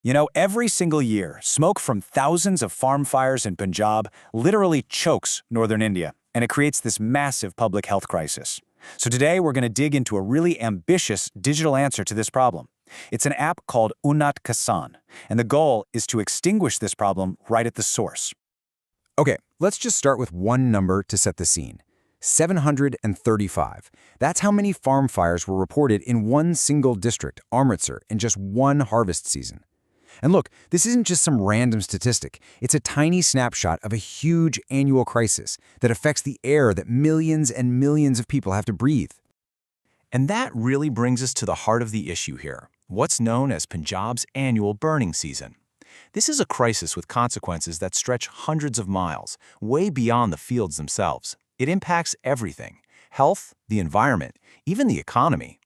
You know, every single year, smoke from thousands of farm fires in Punjab literally chokes northern India, and it creates this massive public health crisis. So today, we're going to dig into a really ambitious digital answer to this problem. It's an app called Unnat Kisan, and the goal is to extinguish this problem right at the source. Okay, let's just start with one number to set the scene. 735. That's how many farm fires were reported in one single district, Amritsar, in just one harvest season. And look, this isn't just some random statistic. It's a tiny snapshot of a huge annual crisis that affects the air that millions and millions of people have to breathe. And that really brings us to the heart of the issue here, what's known as Punjab's annual burning season. This is a crisis with consequences that stretch hundreds of miles, way beyond the fields themselves. It impacts everything: health, the environment, even the economy.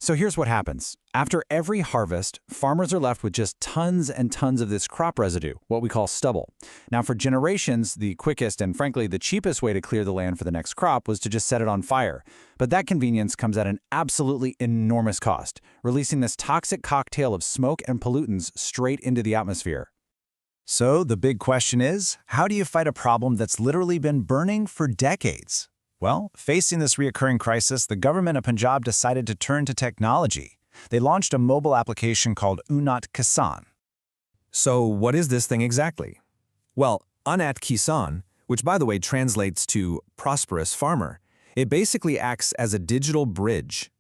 So here's what happens. After every harvest, farmers are left with just tons and tons of this crop residue, what we call stubble. Now, for generations, the quickest and frankly the cheapest way to clear the land for the next crop was to just set it on fire. But that convenience comes at an absolutely enormous cost, releasing this toxic cocktail of smoke and pollutants straight into the atmosphere. So the big question is, how do you fight a problem that's literally been burning for decades? Well, facing this recurring crisis, the government of Punjab decided to turn to technology. They launched a mobile application called Unnat Kisan. So what is this thing exactly? Well, Unnat Kisan, which by the way translates to prosperous farmer, it basically acts as a digital bridge.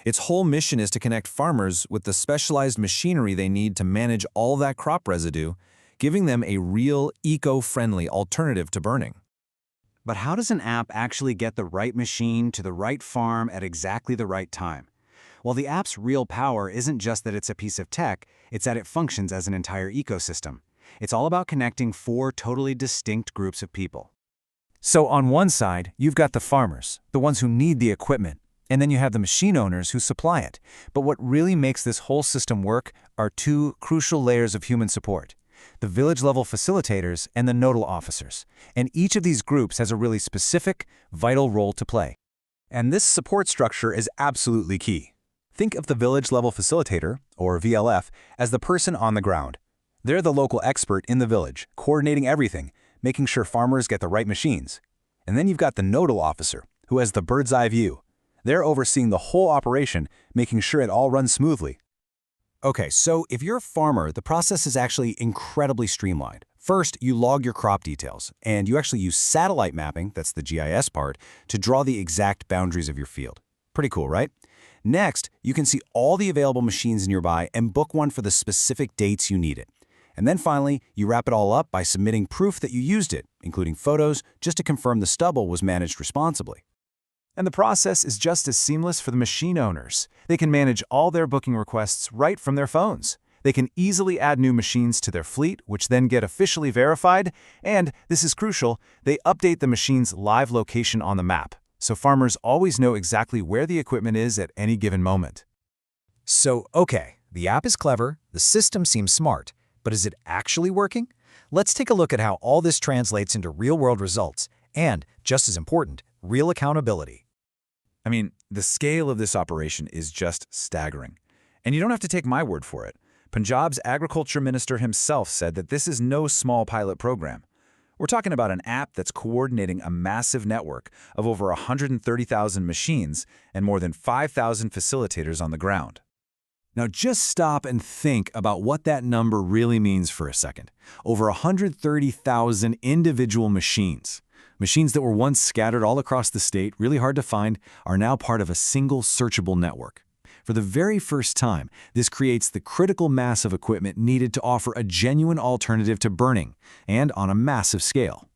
Its whole mission is to connect farmers with the specialized machinery they need to manage all that crop residue, giving them a real eco-friendly alternative to burning. But how does an app actually get the right machine to the right farm at exactly the right time? Well, the app's real power isn't just that it's a piece of tech, it's that it functions as an entire ecosystem. It's all about connecting four totally distinct groups of people. So on one side, you've got the farmers, the ones who need the equipment, and then you have the machine owners who supply it. But what really makes this whole system work are two crucial layers of human support: the village-level facilitators and the nodal officers. And each of these groups has a really specific, vital role to play. And this support structure is absolutely key. Think of the village-level facilitator, or VLF, as the person on the ground. They're the local expert in the village, coordinating everything, making sure farmers get the right machines. And then you've got the nodal officer, who has the bird's-eye view. They're overseeing the whole operation, making sure it all runs smoothly. Okay, so if you're a farmer, the process is actually incredibly streamlined. First, you log your crop details, and you actually use satellite mapping, that's the GIS part, to draw the exact boundaries of your field. Pretty cool, right? Next, you can see all the available machines nearby and book one for the specific dates you need it. And then finally, you wrap it all up by submitting proof that you used it, including photos, just to confirm the stubble was managed responsibly. And the process is just as seamless for the machine owners. They can manage all their booking requests right from their phones. They can easily add new machines to their fleet, which then get officially verified. And, this is crucial, they update the machine's live location on the map, so farmers always know exactly where the equipment is at any given moment. So, okay, the app is clever, the system seems smart, but is it actually working? Let's take a look at how all this translates into real-world results and, just as important, real accountability. I mean, the scale of this operation is just staggering. And you don't have to take my word for it. Punjab's agriculture minister himself said that this is no small pilot program. We're talking about an app that's coordinating a massive network of over 130,000 machines and more than 5,000 facilitators on the ground. Now just stop and think about what that number really means for a second. Over 130,000 individual machines. Machines that were once scattered all across the state, really hard to find, are now part of a single searchable network. For the very first time, this creates the critical mass of equipment needed to offer a genuine alternative to burning, and on a massive scale.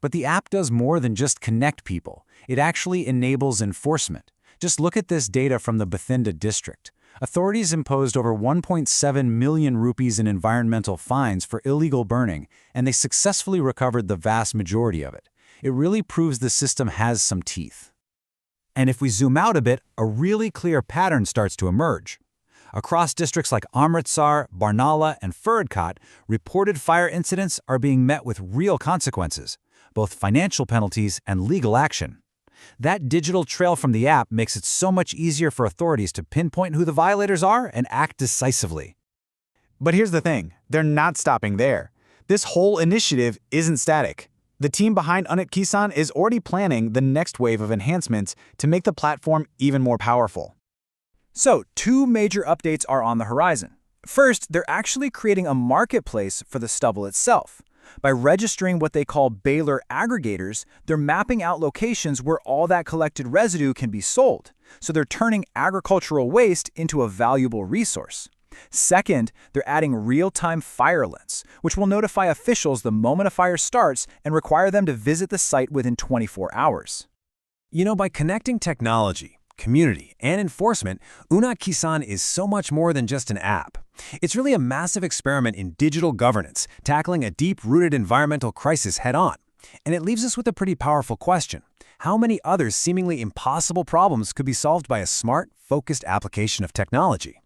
But the app does more than just connect people. It actually enables enforcement. Just look at this data from the Bathinda district. Authorities imposed over 1.7 million rupees in environmental fines for illegal burning, and they successfully recovered the vast majority of it. It really proves the system has some teeth. And if we zoom out a bit, a really clear pattern starts to emerge. Across districts like Amritsar, Barnala, and Faridkot, reported fire incidents are being met with real consequences, both financial penalties and legal action. That digital trail from the app makes it so much easier for authorities to pinpoint who the violators are and act decisively. But here's the thing, they're not stopping there. This whole initiative isn't static. The team behind Unnat Kisan is already planning the next wave of enhancements to make the platform even more powerful. So, two major updates are on the horizon. First, they're actually creating a marketplace for the stubble itself. By registering what they call baler aggregators, they're mapping out locations where all that collected residue can be sold. So they're turning agricultural waste into a valuable resource. Second, they're adding real-time fire alerts, which will notify officials the moment a fire starts and require them to visit the site within 24 hours. You know, by connecting technology, community, and enforcement, Unnat Kisan is so much more than just an app. It's really a massive experiment in digital governance, tackling a deep-rooted environmental crisis head-on. And it leaves us with a pretty powerful question. How many other seemingly impossible problems could be solved by a smart, focused application of technology?